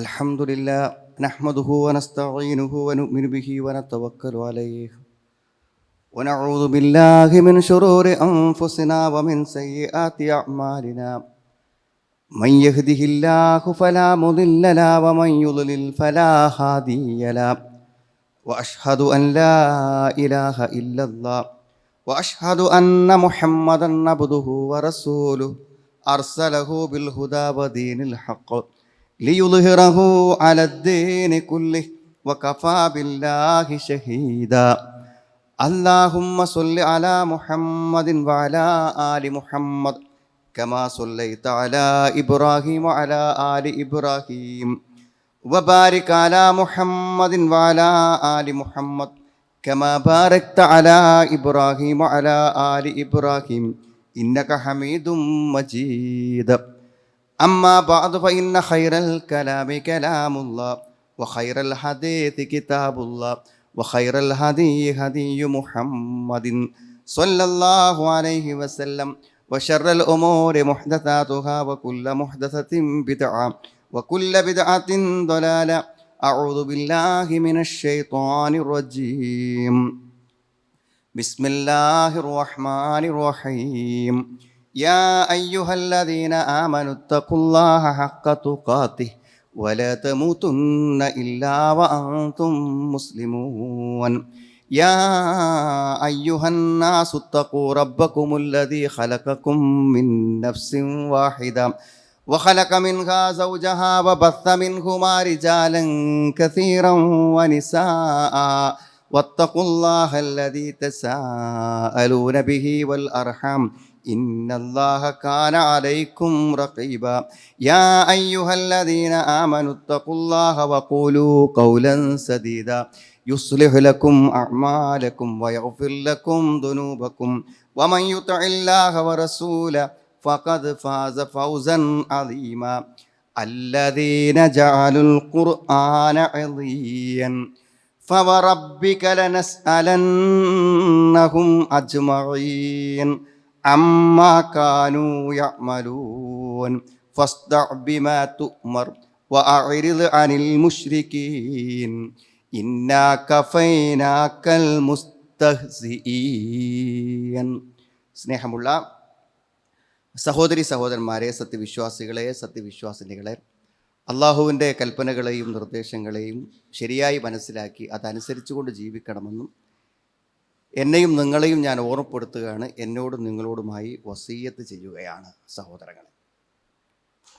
الحمد لله نحمده ونستعينه ونؤمن به ونتوكل عليه ونعوذ بالله من شرور أنفسنا ومن سيئات أعمالنا من يهده الله فلا مضل له ومن يضلل فلا هادي له وأشهد أن لا إله إلا الله وأشهد أن محمدا عبده ورسوله أرسله بالهدى ودين الحق ليظهره على الدين كله وكفى بالله شهيدا اللهم صل على محمد وعلى آل محمد كما صليت على إبراهيم وعلى آل إبراهيم وبارك على محمد وعلى آل محمد كما باركت على إبراهيم وعلى آل إبراهيم إنك حميد مجيد أما بعد فإن خير الكلام كلام الله وخير الحديث كتاب الله وخير الهدي هدي محمد صلى الله عليه وسلم وشر الأمور محدثاتها وكل محدثة بدعة وكل بدعة ضلالة أعوذ بالله من الشيطان الرجيم بسم الله الرحمن الرحيم يا أيها الذين آمنوا اتقوا الله حق تقاته ولا تموتن إلا وأنتم مسلمون يا أيها الناس اتقوا ربكم الذي خلقكم من نفس واحدة وخلق منها زوجها وبث منهما رجالا كثيرا ونساء واتقوا الله الذي تساءلون به والأرحام إن الله كان عليكم رقيبا يا أيها الذين آمنوا اتقوا الله وقولوا قولا سديدا يصلح لكم أعمالكم ويغفر لكم ذنوبكم ومن يطع الله ورسوله فقد فاز فوزا عظيما الذين جعلوا القرآن عضيا فوربك لنسألنهم أجمعين عما كانوا يعملون فاصدع بما تؤمر وأعرض عن المشركين إنا كفيناك المستهزئين. സ്നേഹമുള്ള സഹോദരി സഹോദരന്മാരെ, സത്യവിശ്വാസികളെ, സത്യവിശ്വാസിനികളെ, അള്ളാഹുവിൻ്റെ കൽപ്പനകളെയും നിർദ്ദേശങ്ങളെയും ശരിയായി മനസ്സിലാക്കി അതനുസരിച്ചുകൊണ്ട് ജീവിക്കണമെന്നും എന്നെയും നിങ്ങളെയും ഞാൻ ഓർമ്മപ്പെടുത്തുകയാണ്. എന്നോടും നിങ്ങളോടുമായി വസീയത്ത് ചെയ്യുകയാണ്. സഹോദരങ്ങളെ,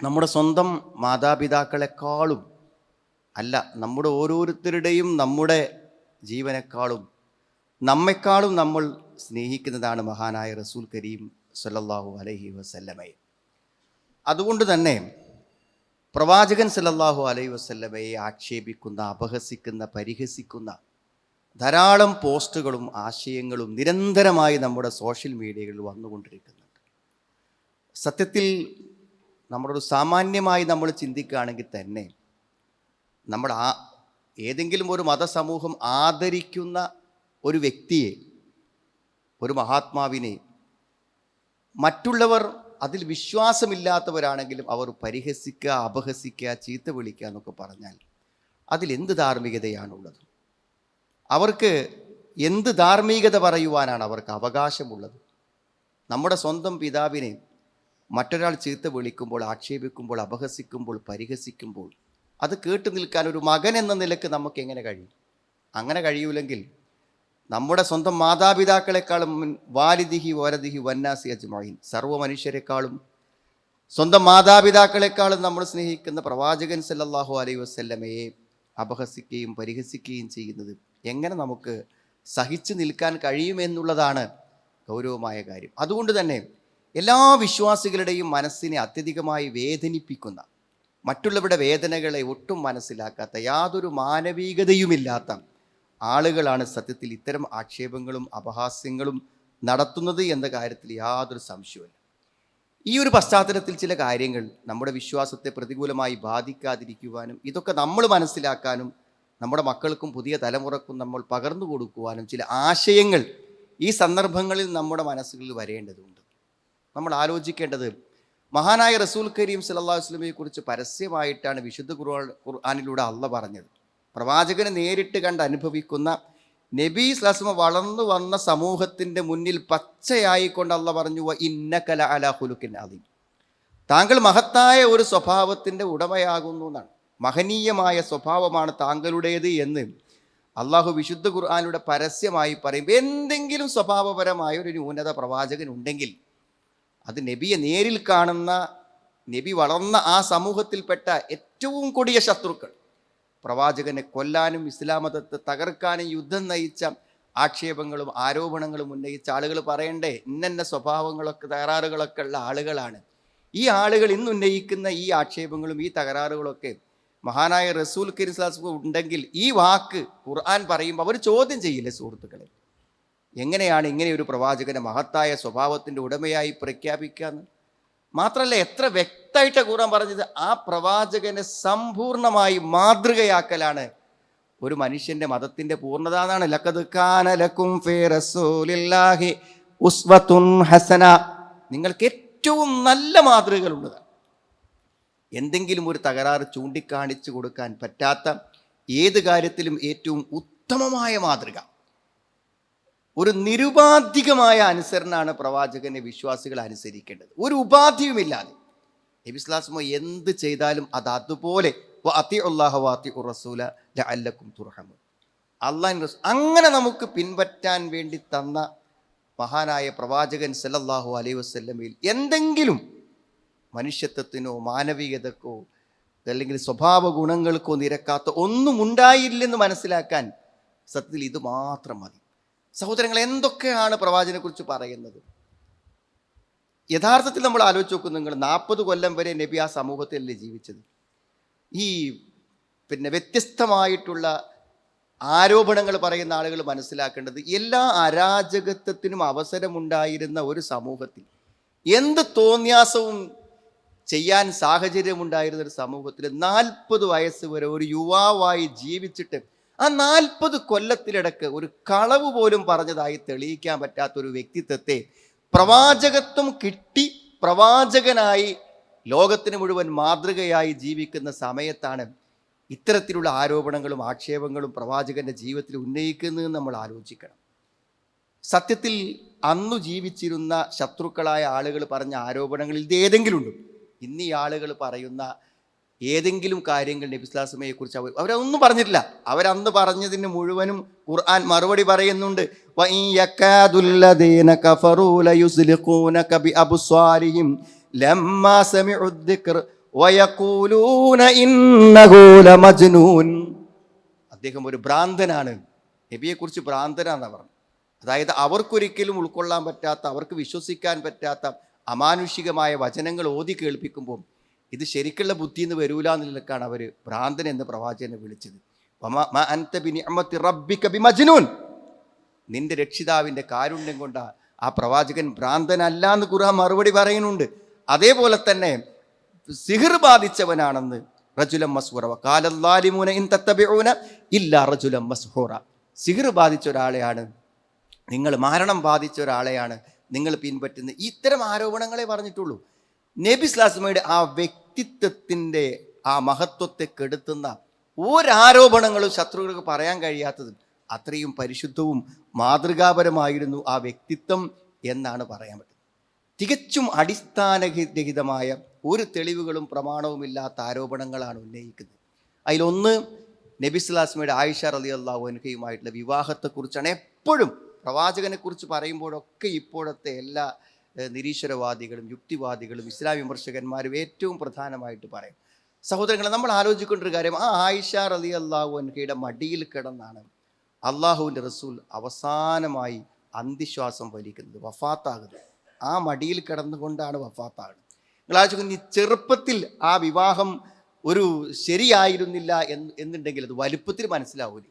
നമ്മുടെ സ്വന്തം മാതാപിതാക്കളെക്കാളും അല്ല, നമ്മുടെ ഓരോരുത്തരുടെയും നമ്മുടെ ജീവനേക്കാളും നമ്മെക്കാളും നമ്മൾ സ്നേഹിക്കുന്നതാണ് മഹാനായ റസൂൽ കരീം സല്ലല്ലാഹു അലൈഹി വസല്ലമയെ. അതുകൊണ്ട് തന്നെ പ്രവാചകൻ സല്ലല്ലാഹു അലൈഹി വസല്ലമയെ ആക്ഷേപിക്കുന്ന, അപഹസിക്കുന്ന, പരിഹസിക്കുന്ന ധാരാളം പോസ്റ്റുകളും ആശയങ്ങളും നിരന്തരമായി നമ്മുടെ സോഷ്യൽ മീഡിയകളിൽ വന്നുകൊണ്ടിരിക്കുന്നുണ്ട്. സത്യത്തിൽ നമ്മളൊരു സാമാന്യമായി നമ്മൾ ചിന്തിക്കുകയാണെങ്കിൽ തന്നെ നമ്മൾ ഏതെങ്കിലും ഒരു മതസമൂഹം ആദരിക്കുന്ന ഒരു വ്യക്തിയെ, ഒരു മഹാത്മാവിനെ മറ്റുള്ളവർ അതിൽ വിശ്വാസമില്ലാത്തവരാണെങ്കിലും അവർ പരിഹസിക്കുക, അപഹസിക്കുക, ചീത്ത വിളിക്കുക എന്നൊക്കെ പറഞ്ഞാൽ അതിലെന്ത് ധാർമ്മികതയാണുള്ളത്? അവർക്ക് എന്ത് ധാർമ്മികത പറയുവാനാണ് അവർക്ക് അവകാശമുള്ളത്? നമ്മുടെ സ്വന്തം പിതാവിനെ മറ്റൊരാൾ ചീത്ത വിളിക്കുമ്പോൾ, ആക്ഷേപിക്കുമ്പോൾ, അപഹസിക്കുമ്പോൾ, പരിഹസിക്കുമ്പോൾ അത് കേട്ടു നിൽക്കാൻ ഒരു മകൻ എന്ന നിലക്ക് നമുക്ക് എങ്ങനെ കഴിയും? അങ്ങനെ കഴിയൂലെങ്കിൽ നമ്മുടെ സ്വന്തം മാതാപിതാക്കളെക്കാളും വാലിദിഹി വലദിഹി വന്നാസി അജ്മഈൻ, സർവ്വ മനുഷ്യരെക്കാളും സ്വന്തം മാതാപിതാക്കളെക്കാളും നമ്മൾ സ്നേഹിക്കുന്ന പ്രവാചകൻ സല്ലല്ലാഹു അലൈഹി വസല്ലമയെ അപഹസിക്കുകയും പരിഹസിക്കുകയും ചെയ്യുന്നത് എങ്ങനെ നമുക്ക് സഹിച്ചു നിൽക്കാൻ കഴിയുമെന്നുള്ളതാണ് ഗൗരവമായ കാര്യം. അതുകൊണ്ട് തന്നെ എല്ലാ വിശ്വാസികളുടെയും മനസ്സിനെ അത്യധികമായി വേദനിപ്പിക്കുന്ന, മറ്റുള്ളവരുടെ വേദനകളെ ഒട്ടും മനസ്സിലാക്കാത്ത, യാതൊരു മാനവികതയുമില്ലാത്ത ആളുകളാണ് സത്യത്തിൽ ഇത്തരം ആക്ഷേപങ്ങളും അപഹാസ്യങ്ങളും നടത്തുന്നത് എന്ന കാര്യത്തിൽ യാതൊരു സംശയവുമില്ല. ഈ ഒരു പശ്ചാത്തലത്തിൽ ചില കാര്യങ്ങൾ നമ്മുടെ വിശ്വാസത്തെ പ്രതികൂലമായി ബാധിക്കാതിരിക്കുവാനും ഇതൊക്കെ നമ്മൾ മനസ്സിലാക്കാനും നമ്മുടെ മക്കൾക്കും പുതിയ തലമുറക്കും നമ്മൾ പകർന്നു കൊടുക്കുവാനും ചില ആശയങ്ങൾ ഈ സന്ദർഭങ്ങളിൽ നമ്മുടെ മനസ്സുകളിൽ വരേണ്ടതുണ്ട്. നമ്മൾ ആലോചിക്കേണ്ടത്, മഹാനായ റസൂൽ കരീം സല്ലല്ലാഹു അലൈഹി വസല്ലമയെ കുറിച്ച് പരസ്യമായിട്ടാണ് വിശുദ്ധ ഖുർആനിലൂടെ അള്ളാഹ് പറഞ്ഞത്. പ്രവാചകനെ നേരിട്ട് കണ്ട് അനുഭവിക്കുന്ന നബി സ്വല്ലല്ലാഹു അലൈഹി വസല്ലം വളർന്നു വന്ന സമൂഹത്തിൻ്റെ മുന്നിൽ പച്ചയായിക്കൊണ്ട് അള്ളാഹ് പറഞ്ഞു, വ ഇന്നക ലഅലാ ഖുലുഖിൻ അദീം, താങ്കൾ മഹത്തായ ഒരു സ്വഭാവത്തിൻ്റെ ഉടമയാകുന്നു എന്നാണ്. മഹനീയമായ സ്വഭാവമാണ് താങ്കളുടേത് എന്ന് അള്ളാഹു വിശുദ്ധ ഖുർആനിലൂടെ പരസ്യമായി പറയും. എന്തെങ്കിലും സ്വഭാവപരമായ ഒരു ന്യൂനത പ്രവാചകൻ ഉണ്ടെങ്കിൽ അത് നബിയെ നേരിൽ കാണുന്ന, നബി വളർന്ന ആ സമൂഹത്തിൽപ്പെട്ട ഏറ്റവും കൊടിയ ശത്രുക്കൾ, പ്രവാചകനെ കൊല്ലാനും ഇസ്ലാം മതത്തെ തകർക്കാനും യുദ്ധം നയിച്ച ആക്ഷേപങ്ങളും ആരോപണങ്ങളും ഉന്നയിച്ച ആളുകൾ പറയണ്ടേ, ഇന്ന സ്വഭാവങ്ങളൊക്കെ തകരാറുകളൊക്കെ ഉള്ള ആളുകളാണ് ഈ ആളുകൾ. ഇന്ന് ഉന്നയിക്കുന്ന ഈ ആക്ഷേപങ്ങളും ഈ തകരാറുകളൊക്കെ മഹാനായ റസൂൽ കരീം സ്വല്ലല്ലാഹു അലൈഹി വസല്ലം ഉണ്ടെങ്കിൽ ഈ വാക്ക് ഖുർആൻ പറയുമ്പോൾ അവർ ചോദ്യം ചെയ്യില്ലേ സുഹൃത്തുക്കളെ, എങ്ങനെയാണ് ഇങ്ങനെ ഒരു പ്രവാചകനെ മഹത്തായ സ്വഭാവത്തിൻ്റെ ഉടമയായി പ്രഖ്യാപിക്കാന്ന്? മാത്രമല്ല എത്ര വ്യക്തമായിട്ട് ഖുർആൻ പറഞ്ഞത്, ആ പ്രവാചകനെ സമ്പൂർണമായി മാതൃകയാക്കലാണ് ഒരു മനുഷ്യൻ്റെ മതത്തിൻ്റെ പൂർണ്ണത എന്നാണ്. ലഖദ് കാന ലക്കും ഫീ റസൂലില്ലാഹി ഉസ്വത്തുൻ ഹസന, നിങ്ങൾക്ക് ഏറ്റവും നല്ല മാതൃകകളുണ്ട്. എന്തെങ്കിലും ഒരു തകരാറ് ചൂണ്ടിക്കാണിച്ചു കൊടുക്കാൻ പറ്റാത്ത, ഏത് കാര്യത്തിലും ഏറ്റവും ഉത്തമമായ മാതൃക, ഒരു നിരുപാധികമായ അനുസരണമാണ് പ്രവാചകനെ വിശ്വാസികൾ അനുസരിക്കേണ്ടത്, ഒരു ഉപാധിയുമില്ലാതെ. നബി സ്വല്ലല്ലാഹു അലൈഹി വസല്ലം എന്ത് ചെയ്താലും അത് അതുപോലെ വഅതിഉല്ലാഹ വഅതിഉർ റസൂല ലഅല്ലക്കും തുർഹമൂൻ, അല്ലാഹുവിന്റെ റസൂൽ അങ്ങനെ നമുക്ക് പിൻപറ്റാൻ വേണ്ടി തന്ന മഹാനായ പ്രവാചകൻ സല്ലല്ലാഹു അലൈഹി വസല്ലമയിൽ എന്തെങ്കിലും മനുഷ്യത്വത്തിനോ മാനവികതക്കോ അല്ലെങ്കിൽ സ്വഭാവ ഗുണങ്ങൾക്കോ നിരക്കാത്ത ഒന്നും ഉണ്ടായില്ലെന്ന് മനസ്സിലാക്കാൻ സത്യത്തിൽ ഇത് മാത്രം മതി. സഹോദരങ്ങൾ, എന്തൊക്കെയാണ് പ്രവാചകനെ കുറിച്ച് പറയുന്നത്? യഥാർത്ഥത്തിൽ നമ്മൾ ആലോചിച്ച് നോക്കും, നിങ്ങൾ 40 കൊല്ലം വരെ നബി ആ സമൂഹത്തിലല്ലേ ജീവിച്ചത്. ഈ വ്യത്യസ്തമായിട്ടുള്ള ആരോപണങ്ങൾ പറയുന്ന ആളുകൾ മനസ്സിലാക്കേണ്ടത്, എല്ലാ അരാജകത്വത്തിനും അവസരമുണ്ടായിരുന്ന ഒരു സമൂഹത്തിൽ, എന്ത് തോന്നിയാസവും ചെയ്യാൻ സാഹചര്യമുണ്ടായിരുന്ന ഒരു സമൂഹത്തിൽ 40 വയസ്സ് വരെ ഒരു യുവാവായി ജീവിച്ചിട്ട് ആ 40 കൊല്ലത്തിലിടക്ക് ഒരു കളവ് പോലും പറഞ്ഞതായി തെളിയിക്കാൻ പറ്റാത്ത ഒരു വ്യക്തിത്വത്തെ പ്രവാചകത്വം കിട്ടി പ്രവാചകനായി ലോകത്തിന് മുഴുവൻ മാതൃകയായി ജീവിക്കുന്ന സമയത്താണ് ഇത്തരത്തിലുള്ള ആരോപണങ്ങളും ആക്ഷേപങ്ങളും പ്രവാചകന്റെ ജീവിതത്തിൽ ഉന്നയിക്കുന്നതെന്ന് നമ്മൾ ആലോചിക്കണം. സത്യത്തിൽ അന്നു ജീവിച്ചിരുന്ന ശത്രുക്കളായ ആളുകൾ പറഞ്ഞ ആരോപണങ്ങളിൽ ഇത് ഏതെങ്കിലും ഉണ്ടോ? ഇന്ന് ഈ ആളുകൾ പറയുന്ന ഏതെങ്കിലും കാര്യങ്ങൾ നബി സ്വല്ലല്ലാഹു അലൈഹി വസല്ലമയെ കുറിച്ച് അവരൊന്നും പറഞ്ഞിട്ടില്ല. അവരന്ന് പറഞ്ഞതിന് മുഴുവനും ഖുർആൻ മറുപടി പറയുന്നുണ്ട്. വഇൻ യകാദുല്ലദീന കഫറൂ ലയുസ്ലിഖൂനക ബിഅബ്സാരിഹിം ലമ്മാ സമിഉദ്ദിക്ർ വയഖൂലൂന ഇന്നഹു ലമജ്നൂൻ. അദ്ദേഹം ഒരു ഭ്രാന്തനാണ്, നബിയെക്കുറിച്ച് ഭ്രാന്തനാണെന്ന് പറഞ്ഞു. അതായത് അവർക്കൊരിക്കലും ഉൾക്കൊള്ളാൻ പറ്റാത്ത, അവർക്ക് വിശ്വസിക്കാൻ പറ്റാത്ത അമാനുഷികമായ വചനങ്ങൾ ഓതി കേൾപ്പിക്കുമ്പോൾ ഇത് ശരിക്കുള്ള ബുദ്ധി എന്ന് വരൂല എന്നുള്ളതൊക്കെയാണ് അവർ ഭ്രാന്തൻ എന്ന് പ്രവാചകനെ വിളിച്ചത്. നിന്റെ രക്ഷിതാവിൻ്റെ കാരുണ്യം കൊണ്ട് ആ പ്രവാചകൻ ഭ്രാന്തനല്ല എന്ന് ഖുർആൻ മറുപടി പറയുന്നുണ്ട്. അതേപോലെ തന്നെ സിഹിർ ബാധിച്ചവനാണെന്ന് റജുലം മസ്ഹൂറ വഖാലല്ലാലിമൂന ഇൻ തത്തബിഊന ഇല്ലാ റജുലം മസ്ഹൂറ. സിഹിർ ബാധിച്ച ഒരാളെയാണ് നിങ്ങൾ, മരണം ബാധിച്ച ഒരാളെയാണ് നിങ്ങൾ പിൻപറ്റുന്നത്. ഇത്തരം ആരോപണങ്ങളെ പറഞ്ഞിട്ടുള്ളൂ. നബി സ്വല്ലല്ലാഹു അലൈഹി വസല്ലമയുടെ ആ വ്യക്തിത്വത്തിൻ്റെ ആ മഹത്വത്തെ കെടുത്തുന്ന ഒരാരോപണങ്ങളും ശത്രുക്കൾക്ക് പറയാൻ കഴിയാത്തത്. അത്രയും പരിശുദ്ധവും മാതൃകാപരമായിരുന്നു ആ വ്യക്തിത്വം എന്നാണ് പറയാൻ പറ്റുന്നത്. തികച്ചും അടിസ്ഥാനരഹിതമായ ഒരു തെളിവുകളും പ്രമാണവുമില്ലാത്ത ആരോപണങ്ങളാണ് ഉന്നയിക്കുന്നത്. അതിലൊന്ന് നബി സ്വല്ലല്ലാഹു അലൈഹി വസല്ലമയുടെ ആയിഷ റളിയല്ലാഹു അൻഹയുമായിട്ടുള്ള വിവാഹത്തെക്കുറിച്ചാണ്. എപ്പോഴും പ്രവാചകനെക്കുറിച്ച് പറയുമ്പോഴൊക്കെ ഇപ്പോഴത്തെ എല്ലാ നിരീശ്വരവാദികളും യുക്തിവാദികളും ഇസ്ലാം വിമർശകന്മാരും ഏറ്റവും പ്രധാനമായിട്ട് പറയും. സഹോദരങ്ങളെ, നമ്മൾ ആലോചിക്കേണ്ട ഒരു കാര്യം, ആ ആയിഷ റളിയല്ലാഹു അൻഹയുടെ മടിയിൽ കിടന്നാണ് അള്ളാഹുവിൻ്റെ റസൂൽ അവസാനമായി അന്ത്യശ്വാസം വലിക്കുന്നത്, വഫാത്താകുന്നത്. ആ മടിയിൽ കിടന്നുകൊണ്ടാണ് വഫാത്താകുന്നത്. നിങ്ങൾ ആലോചിക്കുന്ന, ചെറുപ്പത്തിൽ ആ വിവാഹം ഒരു ശരിയായിരുന്നില്ല എന്നുണ്ടെങ്കിൽ അത് വലുപ്പത്തിൽ മനസ്സിലാവൂലേ.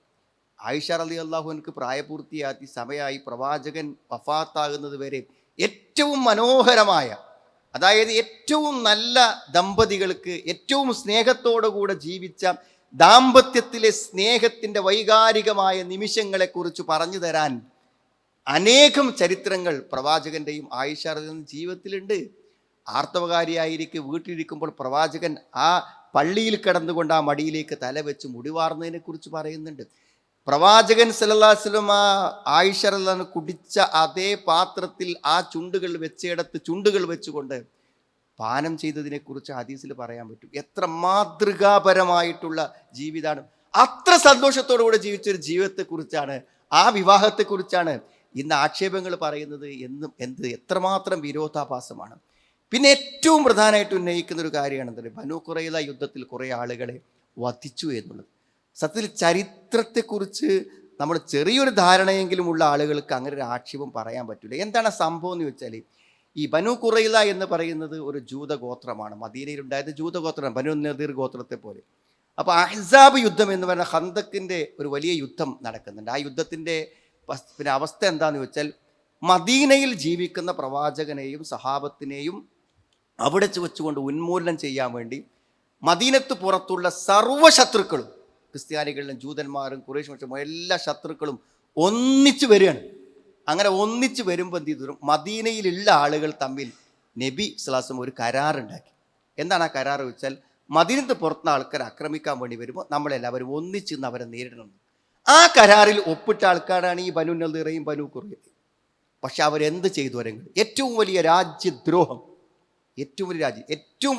ആയിഷ റളിയല്ലാഹു അൻഹയ്ക്ക് പ്രായപൂർത്തിയാക്കി സമയമായി പ്രവാചകൻ വഫാത്താകുന്നത് വരെ ഏറ്റവും മനോഹരമായ, അതായത് ഏറ്റവും നല്ല ദമ്പതികൾക്ക് ഏറ്റവും സ്നേഹത്തോടു കൂടെ ജീവിച്ച ദാമ്പത്യത്തിലെ സ്നേഹത്തിൻ്റെ വൈകാരികമായ നിമിഷങ്ങളെക്കുറിച്ച് പറഞ്ഞു തരാൻ അനേകം ചരിത്രങ്ങൾ പ്രവാചകന്റെയും ആയിഷ റളിയല്ലാഹു ജീവിതത്തിലുണ്ട്. ആർത്തവകാരിയായിരിക്കെ വീട്ടിലിരിക്കുമ്പോൾ പ്രവാചകൻ ആ പള്ളിയിൽ കിടന്നുകൊണ്ട് ആ മടിയിലേക്ക് തല വെച്ച് മുടിവാർന്നതിനെ കുറിച്ച് പറയുന്നുണ്ട്. പ്രവാചകൻ സല്ലല്ലാഹു അലൈഹി വസല്ലം ആയിഷ റളിയല്ലാഹു കുടിച്ച അതേ പാത്രത്തിൽ ആ ചുണ്ടുകൾ വെച്ചുകൊണ്ട് പാനം ചെയ്തതിനെ കുറിച്ച് ഹദീസിൽ പറയാൻ പറ്റും. എത്ര മാതൃകാപരമായിട്ടുള്ള ജീവിതമാണ്. അത്ര സന്തോഷത്തോടുകൂടെ ജീവിച്ചൊരു ജീവിതത്തെക്കുറിച്ചാണ്, ആ വിവാഹത്തെക്കുറിച്ചാണ് ഇന്ന് ആക്ഷേപങ്ങൾ പറയുന്നത്. എത്രമാത്രം വിരോധാഭാസമാണ്. പിന്നെ ഏറ്റവും പ്രധാനമായിട്ട് ഉന്നയിക്കുന്ന ഒരു കാര്യമാണ് എന്താണ്, ബനൂ ഖുറൈള യുദ്ധത്തിൽ കുറേ ആളുകളെ വധിച്ചു എന്നുള്ളത്. സത്യത്തിൽ ചരിത്രത്തെക്കുറിച്ച് നമ്മൾ ചെറിയൊരു ധാരണയെങ്കിലും ഉള്ള ആളുകൾക്ക് അങ്ങനെ ഒരു ആക്ഷേപം പറയാൻ പറ്റില്ല. എന്താണ് സംഭവം എന്ന് വെച്ചാൽ, ഈ ബനൂ ഖുറൈള എന്ന് പറയുന്നത് ഒരു ജൂതഗോത്രമാണ്. മദീനയിലുണ്ടായത് ജൂതഗോത്രമാണ്, ബനൂ നദീർ ഗോത്രത്തെ പോലെ. അപ്പോൾ അഹ്സാബ് യുദ്ധം എന്ന് പറയുന്ന ഖന്തക്കിൻ്റെ ഒരു വലിയ യുദ്ധം നടക്കുന്നുണ്ട്. ആ യുദ്ധത്തിൻ്റെ പിന്നെ അവസ്ഥ എന്താണെന്ന് വെച്ചാൽ, മദീനയിൽ ജീവിക്കുന്ന പ്രവാചകനെയും സഹാബത്തിനെയും അവിടെ വെച്ചുകൊണ്ട് ഉന്മൂലനം ചെയ്യാൻ വേണ്ടി മദീനത്ത് പുറത്തുള്ള സർവ്വശത്രുക്കളും, ക്രിസ്ത്യാനികളിലും ജൂതന്മാരും ഖുറൈശ് വംശവും എല്ലാ ശത്രുക്കളും ഒന്നിച്ചു വരികയാണ്. അങ്ങനെ ഒന്നിച്ചു വരുമ്പോൾ എന്ത് ചെയ്തു, മദീനയിലുള്ള ആളുകൾ തമ്മിൽ നബി സ്വല്ലല്ലാഹു അലൈഹി വസല്ലം ഒരു കരാറുണ്ടാക്കി. എന്താണ് ആ കരാർ വെച്ചാൽ, മദീനത്ത് പുറത്തുന്ന ആൾക്കാർ ആക്രമിക്കാൻ വേണ്ടി വരുമ്പോൾ നമ്മളെല്ലാവരും ഒന്നിച്ചിന്ന് അവരെ നേരിടണം. ആ കരാറിൽ ഒപ്പിട്ട ആൾക്കാരാണ് ഈ ബനൂ നദീറയും ബനൂ ഖുറൈളയും. പക്ഷെ അവരെന്ത് ചെയ്തു വരെങ്കിൽ, ഏറ്റവും വലിയ രാജ്യദ്രോഹം, ഏറ്റവും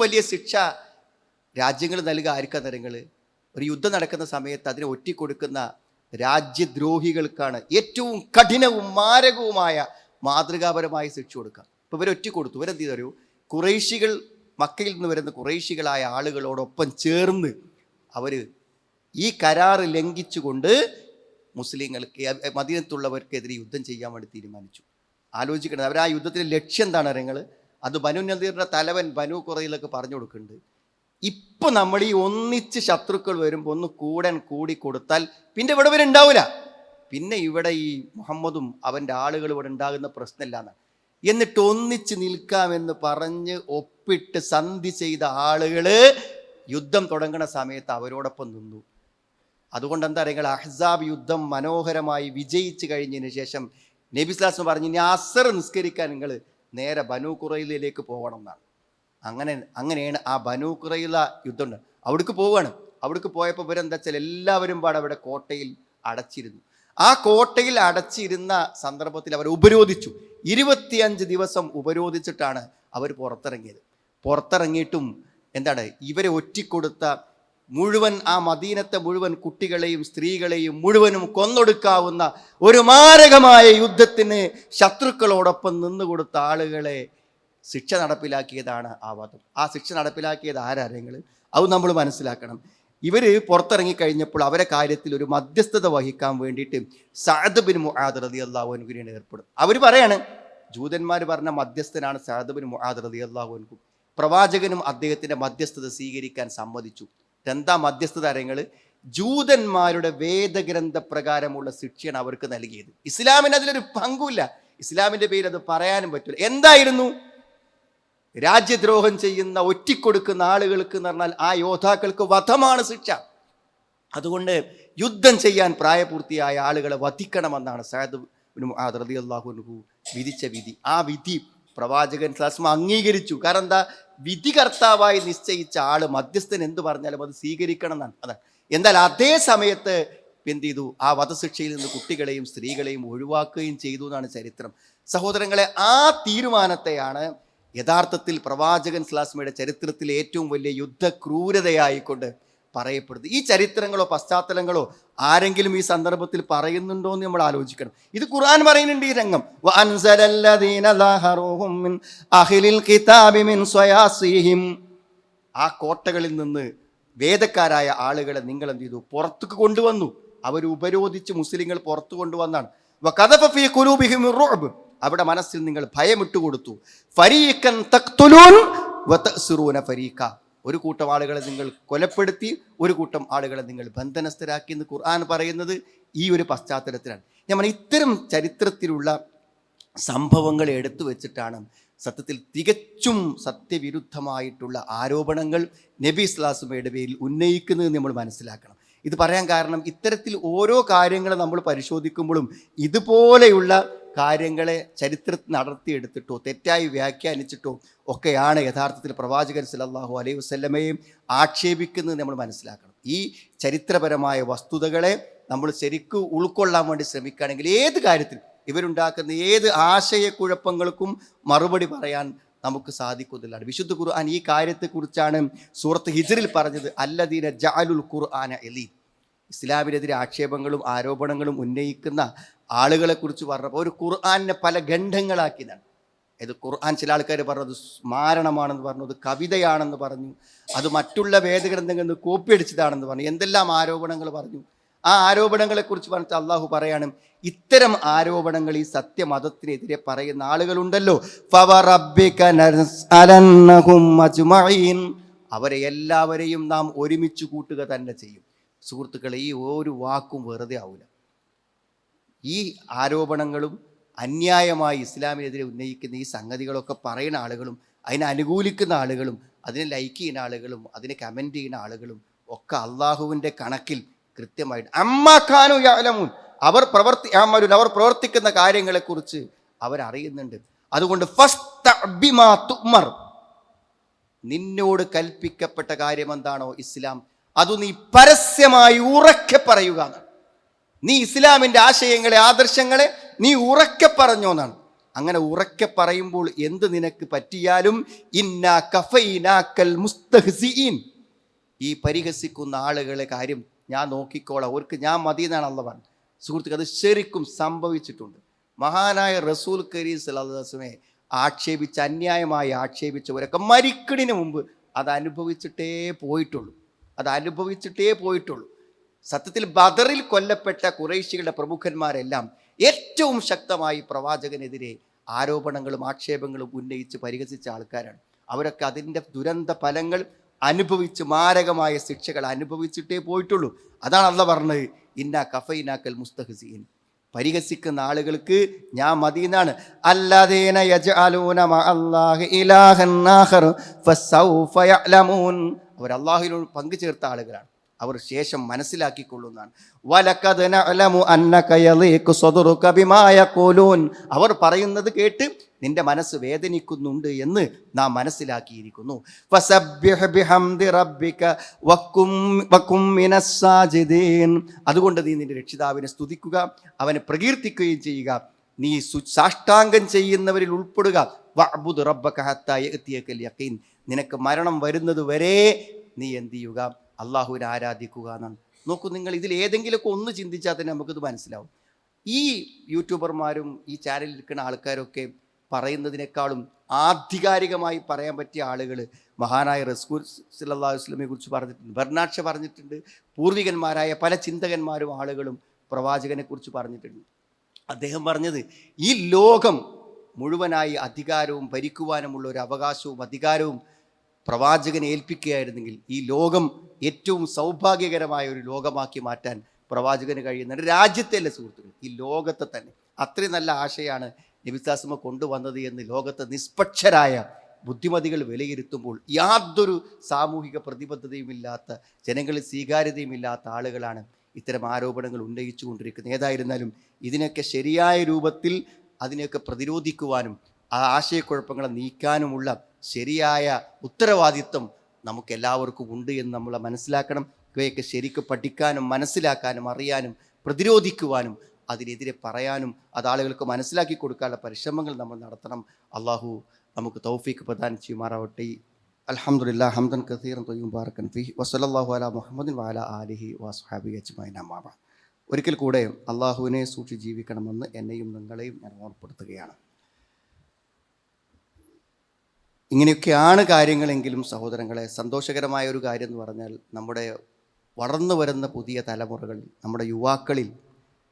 വലിയ ശിക്ഷ രാജ്യങ്ങൾ നൽകുക ആർക്കാന്നരങ്ങൾ, ഒരു യുദ്ധം നടക്കുന്ന സമയത്ത് അതിനെ ഒറ്റിക്കൊടുക്കുന്ന രാജ്യദ്രോഹികൾക്കാണ് ഏറ്റവും കഠിനവും മാരകവുമായ മാതൃകാപരമായ ശിക്ഷ കൊടുക്കുക. ഇപ്പോൾ ഇവർ ഒറ്റിക്കൊടുത്തു. ഇവരെന്ത് ചെയ്തു, ഖുറൈശികൾ, മക്കയിൽ നിന്ന് വരുന്ന ഖുറൈശികളായ ആളുകളോടൊപ്പം ചേർന്ന് അവർ ഈ കരാർ ലംഘിച്ചുകൊണ്ട് മുസ്ലിങ്ങൾക്ക്, മദീനത്തുള്ളവർക്കെതിരെ യുദ്ധം ചെയ്യാൻ വേണ്ടി തീരുമാനിച്ചു. ആലോചിക്കണം, അവർ ആ യുദ്ധത്തിൻ്റെ ലക്ഷ്യം എന്താണ് അറിയങ്ങൾ, അത് ബനൂ നദീറിൻ്റെ തലവൻ ബനൂ ഖുറൈളക്ക് പറഞ്ഞു കൊടുക്കുന്നുണ്ട്. ഇപ്പം നമ്മൾ ഈ ഒന്നിച്ച് ശത്രുക്കൾ വരുമ്പോൾ ഒന്ന് കൂടി കൊടുത്താൽ പിന്നെ ഇവിടെ വരെ ഉണ്ടാവില്ല, പിന്നെ ഇവിടെ ഈ മുഹമ്മദും അവൻ്റെ ആളുകൾ ഇവിടെ ഉണ്ടാകുന്ന പ്രശ്നമില്ലാന്ന്. എന്നിട്ട് ഒന്നിച്ച് നിൽക്കാമെന്ന് പറഞ്ഞ് ഒപ്പിട്ട് സന്ധി ചെയ്ത ആളുകൾ യുദ്ധം തുടങ്ങുന്ന സമയത്ത് അവരോടൊപ്പം നിന്നു. അതുകൊണ്ട് എന്താ പറയുക, അഹ്സാബ് യുദ്ധം മനോഹരമായി വിജയിച്ച് കഴിഞ്ഞതിന് ശേഷം നബി സ്വല്ലല്ലാഹു അലൈഹി വസല്ലം പറഞ്ഞു, ഇനി അസർ നിസ്കരിക്കാൻ നിങ്ങൾ നേരെ ബനൂ ഖുറൈളയിലേക്ക് പോകണം എന്നാണ്. അങ്ങനെയാണ് ആ ബനൂ ഖുറൈള യുദ്ധം. അവിടേക്ക് പോവുകയാണ്. അവിടേക്ക് പോയപ്പോൾ ഇവരെന്താ വെച്ചാൽ എല്ലാവരും പാടെ അവിടെ കോട്ടയിൽ അടച്ചിരുന്നു. ആ കോട്ടയിൽ അടച്ചിരുന്ന സന്ദർഭത്തിൽ അവർ ഉപരോധിച്ചു. 25 ദിവസം ഉപരോധിച്ചിട്ടാണ് അവർ പുറത്തിറങ്ങിയത്. പുറത്തിറങ്ങിയിട്ടും എന്താണ്, ഇവരെ ഒറ്റിക്കൊടുത്ത മുഴുവൻ ആ മദീനത്തെ മുഴുവൻ കുട്ടികളെയും സ്ത്രീകളെയും മുഴുവനും കൊന്നൊടുക്കാവുന്ന ഒരു മാരകമായ യുദ്ധത്തിന് ശത്രുക്കളോടൊപ്പം നിന്നുകൊടുത്ത ആളുകളെ ശിക്ഷ നടപ്പിലാക്കിയതാണ് ആ വധം. ആ ശിക്ഷ നടപ്പിലാക്കിയത് ആരാരെങ്കിൽ അത് നമ്മൾ മനസ്സിലാക്കണം. ഇവർ പുറത്തിറങ്ങിക്കഴിഞ്ഞപ്പോൾ അവരെ കാര്യത്തിൽ ഒരു മധ്യസ്ഥത വഹിക്കാൻ വേണ്ടിയിട്ട് സഅദ് ബിൻ മുആദ് റളിയല്ലാഹു അൻഹുവിനെ ഏർപ്പെടും. അവർ പറയാണ്, ജൂതന്മാർ പറഞ്ഞ മധ്യസ്ഥനാണ് സഅദ് ബിൻ മുആദ് റളിയല്ലാഹു അൻഹു. പ്രവാചകനും അദ്ദേഹത്തിൻ്റെ മധ്യസ്ഥത സ്വീകരിക്കാൻ സമ്മതിച്ചു. എന്താ മധ്യസ്ഥത അറിയങ്ങൾ, ജൂതന്മാരുടെ വേദഗ്രന്ഥ പ്രകാരമുള്ള ശിക്ഷയാണ് അവർക്ക് നൽകിയത്. ഇസ്ലാമിന് അതിലൊരു പങ്കുമില്ല, ഇസ്ലാമിൻ്റെ പേര് അത് പറയാനും പറ്റില്ല. എന്തായിരുന്നു, രാജ്യദ്രോഹം ചെയ്യുന്ന, ഒറ്റിക്കൊടുക്കുന്ന ആളുകൾക്ക് എന്ന് പറഞ്ഞാൽ ആ യോദ്ധാക്കൾക്ക് വധമാണ് ശിക്ഷ. അതുകൊണ്ട് യുദ്ധം ചെയ്യാൻ പ്രായപൂർത്തിയായ ആളുകളെ വധിക്കണമെന്നാണ് സഅദ് ബിൻ മുആദ് റളിയല്ലാഹു അൻഹു വിധിച്ച വിധി. ആ വിധി പ്രവാചകൻ സ്വല്ലല്ലാഹു അലൈഹി വസല്ലം അംഗീകരിച്ചു. കാരണം എന്താ, വിധികർത്താവായി നിശ്ചയിച്ച ആള് മധ്യസ്ഥൻ എന്ത് പറഞ്ഞാലും അത് സ്വീകരിക്കണം എന്നാണ്. അതാണ്. എന്നാൽ അതേ സമയത്ത് എന്ത് ചെയ്തു, ആ വധശിക്ഷയിൽ നിന്ന് കുട്ടികളെയും സ്ത്രീകളെയും ഒഴിവാക്കുകയും ചെയ്തു എന്നാണ് ചരിത്രം. സഹോദരങ്ങളെ, ആ തീരുമാനത്തെയാണ് യഥാർത്ഥത്തിൽ പ്രവാചകൻ സ്വല്ലല്ലാഹു അലൈഹി വസല്ലമയുടെ ചരിത്രത്തിലെ ഏറ്റവും വലിയ യുദ്ധക്രൂരതയായിക്കൊണ്ട് പറയപ്പെടുന്നത്. ഈ ചരിത്രങ്ങളോ പശ്ചാത്തലങ്ങളോ ആരെങ്കിലും ഈ സന്ദർഭത്തിൽ പറയുന്നുണ്ടോ എന്ന് നമ്മൾ ആലോചിക്കണം. ഇത് ഖുർആൻ പറയുന്നുണ്ട് ഈ രംഗം. ആ കോട്ടകളിൽ നിന്ന് വേദക്കാരായ ആളുകളെ നിങ്ങൾ എന്ത് ചെയ്തു, പുറത്തേക്ക് കൊണ്ടുവന്നു. അവർ ഉപരോധിച്ച് മുസ്ലിങ്ങൾ പുറത്തു കൊണ്ടുവന്നാണ്. അവിടെ മനസ്സിൽ നിങ്ങൾ ഭയമിട്ട് കൊടുത്തു. ഫരീഖൻ തഖ്തുലൂൻ വതഅ്സിറൂന ഫരീഖ, ഒരു കൂട്ടം ആളുകളെ നിങ്ങൾ കൊലപ്പെടുത്തി, ഒരു കൂട്ടം ആളുകളെ നിങ്ങൾ ബന്ധനസ്ഥരാക്കി എന്ന് ഖുർആൻ പറയുന്നത് ഈ ഒരു പശ്ചാത്തലത്തിലാണ്. ഞാൻ ഇത്തരം ചരിത്രത്തിലുള്ള സംഭവങ്ങൾ എടുത്തു വെച്ചിട്ടാണ് സത്യത്തിൽ തികച്ചും സത്യവിരുദ്ധമായിട്ടുള്ള ആരോപണങ്ങൾ നബി സ്വല്ലല്ലാഹു അലൈഹി വസല്ലമയുടെ പേരിൽ ഉന്നയിക്കുന്നത് നമ്മൾ മനസ്സിലാക്കണം. ഇത് പറയാൻ കാരണം, ഇത്തരത്തിൽ ഓരോ കാര്യങ്ങൾ നമ്മൾ പരിശോധിക്കുമ്പോഴും ഇതുപോലെയുള്ള കാര്യങ്ങളെ ചരിത്രത്തിൽ നടത്തിയെടുത്തിട്ടോ തെറ്റായി വ്യാഖ്യാനിച്ചിട്ടോ ഒക്കെയാണ് യഥാർത്ഥത്തിൽ പ്രവാചകൻ സല്ലല്ലാഹു അലൈഹി വസല്ലമയെയും ആക്ഷേപിക്കുന്നത് നമ്മൾ മനസ്സിലാക്കണം. ഈ ചരിത്രപരമായ വസ്തുതകളെ നമ്മൾ ശരിക്കും ഉൾക്കൊള്ളാൻ വേണ്ടി ശ്രമിക്കുകയാണെങ്കിൽ ഏത് കാര്യത്തിലും ഇവരുണ്ടാക്കുന്ന ഏത് ആശയക്കുഴപ്പങ്ങൾക്കും മറുപടി പറയാൻ നമുക്ക് സാധിക്കുന്നതാണ്. വിശുദ്ധ ഖുർആൻ ഈ കാര്യത്തെക്കുറിച്ചാണ് സൂറത്ത് ഹിജ്റിൽ പറഞ്ഞത്, അല്ലദീന ജഅലുൽ ഖുർആന അലീം. ഇസ്ലാമിനെതിരെ ആക്ഷേപങ്ങളും ആരോപണങ്ങളും ഉന്നയിക്കുന്ന ആളുകളെക്കുറിച്ച് പറഞ്ഞപ്പോൾ ഒരു ഖുർആനെ പല ഖണ്ഡങ്ങളാക്കിയതാണ്. ഇത് ഖുർആൻ ചില ആൾക്കാർ പറഞ്ഞത് സ്മാരണമാണെന്ന് പറഞ്ഞു, അത് കവിതയാണെന്ന് പറഞ്ഞു, അത് മറ്റുള്ള വേദഗ്രന്ഥങ്ങളിൽ നിന്ന് കോപ്പി അടിച്ചതാണെന്ന് പറഞ്ഞു, എന്തെല്ലാം ആരോപണങ്ങൾ പറഞ്ഞു. ആ ആരോപണങ്ങളെക്കുറിച്ച് പറഞ്ഞിട്ട് അള്ളാഹു പറയാണ്, ഇത്തരം ആരോപണങ്ങൾ ഈ സത്യമതത്തിനെതിരെ പറയുന്ന ആളുകളുണ്ടല്ലോ, അവരെ എല്ലാവരെയും നാം ഒരുമിച്ച് കൂട്ടുക തന്നെ ചെയ്യും. സുഹൃത്തുക്കളെ, ഈ ഒരു വാക്കും വെറുതെ ആവില്ല. ഈ ആരോപണങ്ങളും അന്യായമായി ഇസ്ലാമിനെതിരെ ഉന്നയിക്കുന്ന ഈ സംഗതികളൊക്കെ പറയുന്ന ആളുകളും അതിനെ അനുകൂലിക്കുന്ന ആളുകളും അതിനെ ലൈക്ക് ചെയ്യുന്ന ആളുകളും അതിനെ കമൻറ്റ് ചെയ്യുന്ന ആളുകളും ഒക്കെ അള്ളാഹുവിൻ്റെ കണക്കിൽ കൃത്യമായിട്ട് അമ്മാഖാനു യഅലമൂൻ, അവർ പ്രവർത്തിക്കുന്ന കാര്യങ്ങളെക്കുറിച്ച് അവരറിയുന്നുണ്ട്. അതുകൊണ്ട് ഫസ്തഅ്ബിമാ തുഅ്മർ, നിന്നോട് കൽപ്പിക്കപ്പെട്ട കാര്യം എന്താണോ ഇസ്ലാം, അത് നീ പരസ്യമായി ഉറക്കെ പറയുക എന്നാണ്. നീ ഇസ്ലാമിൻ്റെ ആശയങ്ങളെ ആദർശങ്ങളെ നീ ഉറക്കെ പറഞ്ഞോന്നാണ്. അങ്ങനെ ഉറക്കെ പറയുമ്പോൾ എന്ത് നിനക്ക് പറ്റിയാലും ഇന്നാ കഫൈനാക്കൽ മുസ്തഹ്സിഈൻ, ഈ പരിഹസിക്കുന്ന ആളുകളെ കാര്യം ഞാൻ നോക്കിക്കോളാം, അവർക്ക് ഞാൻ മതി എന്നാണ് അള്ളാഹു പറഞ്ഞത്. സുഹൃത്തുക്കൾ, അത് ശരിക്കും സംഭവിച്ചിട്ടുണ്ട്. മഹാനായ റസൂൽ കരീം സല്ലല്ലാഹു അലൈഹി വസല്ലമയെ ആക്ഷേപിച്ച് അന്യായമായി ആക്ഷേപിച്ചവരൊക്കെ മരിക്കണിന് മുമ്പ് അത് അനുഭവിച്ചിട്ടേ പോയിട്ടുള്ളൂ. സത്യത്തിൽ ബദറിൽ കൊല്ലപ്പെട്ട ഖുറൈശികളുടെ പ്രമുഖന്മാരെല്ലാം ഏറ്റവും ശക്തമായി പ്രവാചകനെതിരെ ആരോപണങ്ങളും ആക്ഷേപങ്ങളും ഉന്നയിച്ച് പരിഹസിച്ച ആൾക്കാരാണ്. അവരൊക്കെ അതിൻ്റെ ദുരന്ത ഫലങ്ങൾ അനുഭവിച്ച് മാരകമായ ശിക്ഷകൾ അനുഭവിച്ചിട്ടേ പോയിട്ടുള്ളൂ. അതാണ് അള്ളാഹു പറഞ്ഞത്, ഇന്നാ കഫൈനാക്കൽ മുസ്തഹ്സിഈൻ, പരിഹസിക്കുന്ന ആളുകൾക്ക് ഞാൻ മദീനാണ്. അല്ലദീന യജ്അലൂന മഅല്ലാഹി ഇലാഹൻ ആഖർ ഫസൗഫ യഅലമൂൻ, അവർ അല്ലാഹുവിനോട് പങ്കു ചേർത്ത ആളുകളാണ്, അവർ ശേഷം മനസ്സിലാക്കിക്കൊള്ളുന്നതാണ്. വലഖദ് നഅലമു അന്നക യളീഖു സദ്റുക ബിമാ യഖൂലൂൻ, അവർ പറയുന്നത് കേട്ട് നിന്റെ മനസ്സ് വേദനിക്കുന്നുണ്ട് എന്ന് നാം മനസ്സിലാക്കിയിരിക്കുന്നു. ഫസബ്ബിഹ് ബിഹംദി റബ്ബിക വകും മിനസ് സാജിദീൻ, അതുകൊണ്ട് നീ നിന്റെ രക്ഷിതാവിനെ സ്തുതിക്കുക, അവനെ പ്രകീർത്തിക്കുകയും ചെയ്യുക, നീ സാഷ്ടാംഗം ചെയ്യുന്നവരിൽ ഉൾപ്പെടുക. വഅ്ബുദ് റബ്ബക ഹത്താ യഅതിയകൽ യഖീൻ, നിനക്ക് മരണം വരുന്നത് വരെ നീ എന്ത് ചെയ്യുക, അള്ളാഹുവിനെ ആരാധിക്കുക എന്നാണ്. നോക്കൂ, നിങ്ങൾ ഇതിൽ ഏതെങ്കിലുമൊക്കെ ഒന്ന് ചിന്തിച്ചാൽ തന്നെ നമുക്കിത് മനസ്സിലാവും. ഈ യൂട്യൂബർമാരും ഈ ചാനലിൽ ഇരിക്കുന്ന ആൾക്കാരൊക്കെ പറയുന്നതിനേക്കാളും ആധികാരികമായി പറയാൻ പറ്റിയ ആളുകൾ മഹാനായ റസൂൽ സല്ലല്ലാഹു അലൈഹി വസല്ലമയെ കുറിച്ച് പറഞ്ഞിട്ടുണ്ട്, ബർനാക്ഷ പറഞ്ഞിട്ടുണ്ട്, പൂർവികന്മാരായ പല ചിന്തകന്മാരും ആളുകളും പ്രവാചകനെ കുറിച്ച് പറഞ്ഞിട്ടുണ്ട്. അദ്ദേഹം പറഞ്ഞത്, ഈ ലോകം മുഴുവനായി അധികാരവും ഭരിക്കുവാനുമുള്ള ഒരു അവകാശവും അധികാരവും പ്രവാചകനെ ഏൽപ്പിക്കുകയായിരുന്നെങ്കിൽ ഈ ലോകം ഏറ്റവും സൗഭാഗ്യകരമായ ഒരു ലോകമാക്കി മാറ്റാൻ പ്രവാചകന് കഴിയുന്നുണ്ട്. രാജ്യത്തെ സുഹൃത്തുക്കൾ, ഈ ലോകത്തെ തന്നെ. അത്രയും നല്ല ആശയമാണ് നബി സല്ലല്ലാഹു കൊണ്ടുവന്നത് എന്ന് ലോകത്തെ നിഷ്പക്ഷരായ ബുദ്ധിമതികൾ വിലയിരുത്തുമ്പോൾ യാതൊരു സാമൂഹിക പ്രതിബദ്ധതയുമില്ലാത്ത, ജനങ്ങളിൽ സ്വീകാര്യതയുമില്ലാത്ത ആളുകളാണ് ഇത്തരം ആരോപണങ്ങൾ ഉന്നയിച്ചു കൊണ്ടിരിക്കുന്നത്. ഏതായിരുന്നാലും ഇതിനൊക്കെ ശരിയായ രൂപത്തിൽ അതിനെയൊക്കെ പ്രതിരോധിക്കുവാനും ആ ആശയക്കുഴപ്പങ്ങളെ നീക്കാനുമുള്ള ശരിയായ ഉത്തരവാദിത്വം നമുക്കെല്ലാവർക്കും ഉണ്ട് എന്ന് നമ്മൾ മനസ്സിലാക്കണം. ഇവയൊക്കെ ശരിക്കും പഠിക്കാനും മനസ്സിലാക്കാനും അറിയാനും പ്രതിരോധിക്കുവാനും അതിനെതിരെ പറയാനും അത് ആളുകൾക്ക് മനസ്സിലാക്കി കൊടുക്കാനുള്ള പരിശ്രമങ്ങൾ നമ്മൾ നടത്തണം. അള്ളാഹു നമുക്ക് തൗഫീഖ് പ്രദാനം ചെയ്യുമാറാവട്ടെ. അൽഹംദുലില്ലാഹ് ഹംദൻ കസീറൻ ത്വയ്യിബൻ മുബാറകൻ ഫീഹി വസല്ലല്ലാഹു അലാ മുഹമ്മദിൻ വഅലാ ആലിഹി വസ്ഹബിഹി അജ്മഈൻ. അമ്മാ ബഅദ്. ഒരിക്കൽ കൂടെ അള്ളാഹുവിനെ സൂക്ഷിച്ച് ജീവിക്കണമെന്ന് എന്നെയും നിങ്ങളെയും ഞാൻ ഓർമ്മപ്പെടുത്തുകയാണ്. ഇങ്ങനെയൊക്കെയാണ് കാര്യങ്ങളെങ്കിലും സഹോദരങ്ങളെ, സന്തോഷകരമായ ഒരു കാര്യം എന്ന് പറഞ്ഞാൽ നമ്മുടെ വളർന്നു വരുന്ന പുതിയ തലമുറകളിൽ, നമ്മുടെ യുവാക്കളിൽ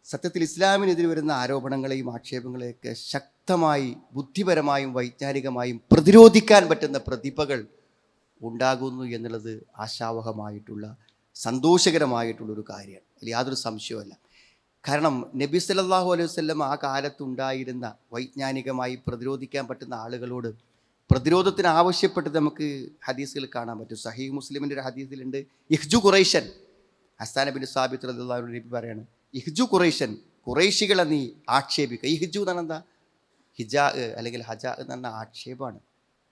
സത്യത്തിൽ ഇസ്ലാമിനെതിരെ വരുന്ന ആരോപണങ്ങളെയും ആക്ഷേപങ്ങളെയൊക്കെ ശക്തമായി ബുദ്ധിപരമായും വൈജ്ഞാനികമായും പ്രതിരോധിക്കാൻ പറ്റുന്ന പ്രതിഭകൾ ഉണ്ടാകുന്നു എന്നുള്ളത് ആശാവഹമായിട്ടുള്ള സന്തോഷകരമായിട്ടുള്ളൊരു കാര്യമാണ്. അതിൽ യാതൊരു സംശയമല്ല. കാരണം നബി സല്ലല്ലാഹു അലൈഹി വസല്ലം ആ കാലത്തുണ്ടായിരുന്ന വൈജ്ഞാനികമായി പ്രതിരോധിക്കാൻ പറ്റുന്ന ആളുകളോട് പ്രതിരോധത്തിന് ആവശ്യപ്പെട്ട് നമുക്ക് ഹദീസുകൾ കാണാൻ പറ്റും. സഹീഹ് മുസ്ലിമിൻ്റെ ഒരു ഹദീസിലുണ്ട്, ഇഹ്ജു ഖുറൈശൻ. ഹസ്സാൻ ബിൻ സാബിത്ത് റളിയല്ലാഹു അൻഹു നബി പറയാണ്, ഇഹ്ജു ഖുറൈശൻ, ഖുറൈശികളെ നീ ആക്ഷേപിക്കുക. ഈ ഹിജു എന്ന് പറഞ്ഞാൽ എന്താ? ഹിജാ അല്ലെങ്കിൽ ഹജാ എന്ന് പറഞ്ഞ ആക്ഷേപമാണ്.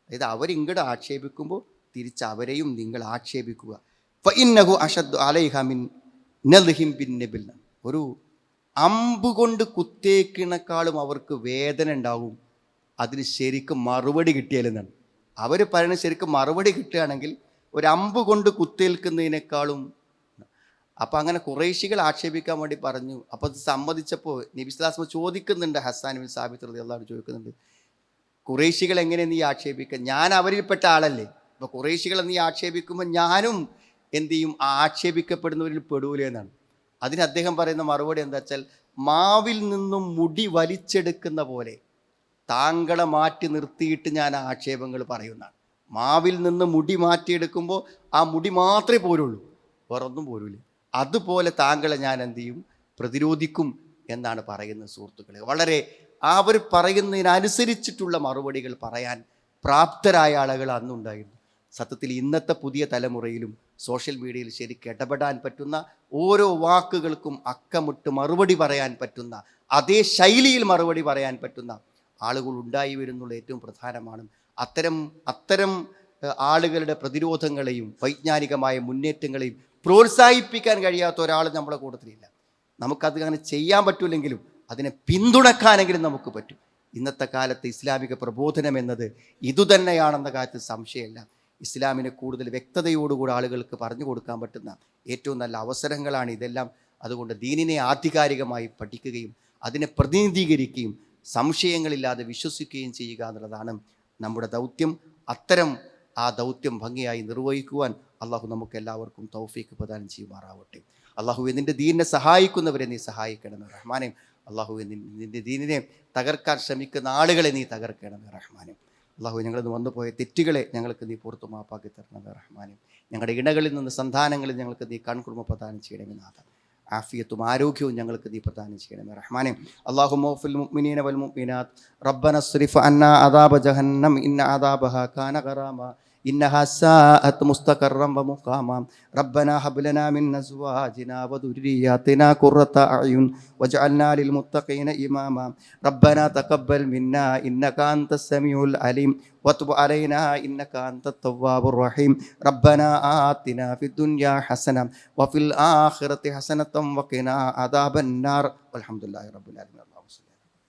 അതായത് അവരിങ്ങോട്ട് ആക്ഷേപിക്കുമ്പോൾ തിരിച്ച് അവരെയും നിങ്ങൾ ആക്ഷേപിക്കുക. ഫഇന്നഹു അഷദ്ദു അലൈഹ മിൻ നൽഹിം ബിന്നബിൽ. ഒരു അമ്പ് കൊണ്ട് കുത്തേക്കിനേക്കാളും അവർക്ക് വേദന ഉണ്ടാവും അതിന് ശരിക്കും മറുപടി കിട്ടിയാലെന്നാണ് അവർ പറയുന്നത്. ശരിക്കും മറുപടി കിട്ടുകയാണെങ്കിൽ ഒരു അമ്പ് കൊണ്ട് കുത്തേൽക്കുന്നതിനേക്കാളും. അപ്പം അങ്ങനെ ഖുറൈശികൾ ആക്ഷേപിക്കാൻ വേണ്ടി പറഞ്ഞു. അപ്പോൾ അത് സമ്മതിച്ചപ്പോൾ നബി സ്വല്ലല്ലാഹു അലൈഹി വസല്ലം ചോദിക്കുന്നുണ്ട്, ഹസ്സാൻ ബിൻ സാബിത്ത് റളിയല്ലാഹു അൻഹു ചോദിക്കുന്നുണ്ട്, ഖുറൈശികൾ എങ്ങനെ നീ ആക്ഷേപിക്കുക? ഞാൻ അവരിൽപ്പെട്ട ആളല്ലേ. അപ്പോൾ ഖുറൈശികളെ നീ ആക്ഷേപിക്കുമ്പോൾ ഞാനും എന്ത് ചെയ്യും? ആക്ഷേപിക്കപ്പെടുന്നവരിൽ പെടൂലേ എന്നാണ്. അതിന് അദ്ദേഹം പറയുന്ന മറുപടി എന്താ വെച്ചാൽ, മാവിൽ നിന്നും മുടി വലിച്ചെടുക്കുന്ന പോലെ താങ്കളെ മാറ്റി നിർത്തിയിട്ട് ഞാൻ ആക്ഷേപങ്ങൾ പറയുന്നതാണ്. മാവിൽ നിന്ന് മുടി മാറ്റിയെടുക്കുമ്പോൾ ആ മുടി മാത്രമേ പോരുള്ളൂ, വേറൊന്നും പോരൂല. അതുപോലെ താങ്കളെ ഞാൻ എന്ത് ചെയ്യും? പ്രതിരോധിക്കും എന്നാണ് പറയുന്നത്. സുഹൃത്തുക്കളെ, വളരെ അവർ പറയുന്നതിനനുസരിച്ചിട്ടുള്ള മറുപടികൾ പറയാൻ പ്രാപ്തരായ ആളുകൾ അന്നുണ്ടായിരുന്നു. സത്യത്തിൽ ഇന്നത്തെ പുതിയ തലമുറയിലും സോഷ്യൽ മീഡിയയിൽ ശരിക്കും ഇടപെടാൻ പറ്റുന്ന, ഓരോ വാക്കുകൾക്കും അക്കമിട്ട് മറുപടി പറയാൻ പറ്റുന്ന, അതേ ശൈലിയിൽ മറുപടി പറയാൻ പറ്റുന്ന ആളുകൾ ഉണ്ടായി വരുന്നുള്ള ഏറ്റവും പ്രധാനമാണ്. അത്തരം ആളുകളുടെ പ്രതിരോധങ്ങളെയും വൈജ്ഞാനികമായ മുന്നേറ്റങ്ങളെയും പ്രോത്സാഹിപ്പിക്കാൻ കഴിയാത്ത ഒരാൾ നമ്മളെ കൂട്ടത്തിലില്ല. നമുക്കത് അങ്ങനെ ചെയ്യാൻ പറ്റില്ലെങ്കിലും അതിനെ പിന്തുണക്കാനെങ്കിലും നമുക്ക് പറ്റും. ഇന്നത്തെ കാലത്ത് ഇസ്ലാമിക പ്രബോധനം എന്നത് ഇതുതന്നെയാണെന്ന കാര്യത്തിൽ സംശയമില്ല. ഇസ്ലാമിനെ കൂടുതൽ വ്യക്തതയോടുകൂടി ആളുകൾക്ക് പറഞ്ഞു കൊടുക്കാൻ പറ്റുന്ന ഏറ്റവും നല്ല അവസരങ്ങളാണ് ഇതെല്ലാം. അതുകൊണ്ട് ദീനിനെ ആധികാരികമായി പഠിക്കുകയും അതിനെ പ്രതിനിധീകരിക്കുകയും സംശയങ്ങളില്ലാതെ വിശ്വസിക്കുകയും ചെയ്യുക എന്നുള്ളതാണ് നമ്മുടെ ദൗത്യം. ആ ദൗത്യം ഭംഗിയായി നിർവഹിക്കുവാൻ അള്ളാഹു നമുക്ക് എല്ലാവർക്കും തൗഫീക്ക് പ്രദാനം ചെയ്യുമാറാവട്ടെ. അള്ളാഹു നിൻ്റെ ദീനിനെ സഹായിക്കുന്നവരെ നീ സഹായിക്കണമേ റഹ്മാനെ. അള്ളാഹു നിൻ്റെ ദീനിനെ തകർക്കാൻ ശ്രമിക്കുന്ന ആളുകളെ നീ തകർക്കണമേ റഹ്മാനെ. അള്ളാഹു ഞങ്ങളിന്ന് വന്നുപോയ തെറ്റുകളെ ഞങ്ങൾക്ക് നീ പുറത്തു മാപ്പാക്കി തരണമേ റഹ്മാനെ. ഞങ്ങളുടെ ഇണകളിൽ നിന്ന് സന്താനങ്ങളിൽ ഞങ്ങൾക്ക് നീ കൺകുർമ്മ പ്രദാനം ചെയ്യണമേ നാഥ. ആഫിയത്തും ആരോഗ്യവും ഞങ്ങൾക്ക് നീ പ്രദാനം ചെയ്യണമേ റഹ്മാനെ. അല്ലാഹുമ്മ ഫിൽ മുഅ്മിനീന വൽ മുഅ്മിനാത്ത് റബ്ബന സ്രിഫ് അന്നാ അദാബ ജഹന്നം ഇന്ന അദാബഹാ കാന ഗറാമ ഇന്നഹാ സാഅത് മുസ്തഖറൻ വ മുഖാമ റബ്ബനാ ഹബ് ലനാ മിൻ അസ്വാജിനാ വ ദുർരിയ്യാതിനാ ഖുർറത അഅ്യുൻ വജ്അൽനാ ലിൽ മുത്തഖീന ഇമാമ റബ്ബനാ തഖബ്ബൽ മിന്നാ ഇന്നക അൻതസ് സമീഉൽ അലീം വതുബ് അലൈനാ ഇന്നക അൻതത് തവ്വാബുർ റഹീം റബ്ബനാ ആതിനാ ഫിദ് ദുനിയാ ഹസന വഫിൽ ആഖിറതി ഹസനതൻ വഖിനാ അദാബൻ നാർ വൽഹംദുലില്ലാഹി റബ്ബിൽ ആലമീൻ.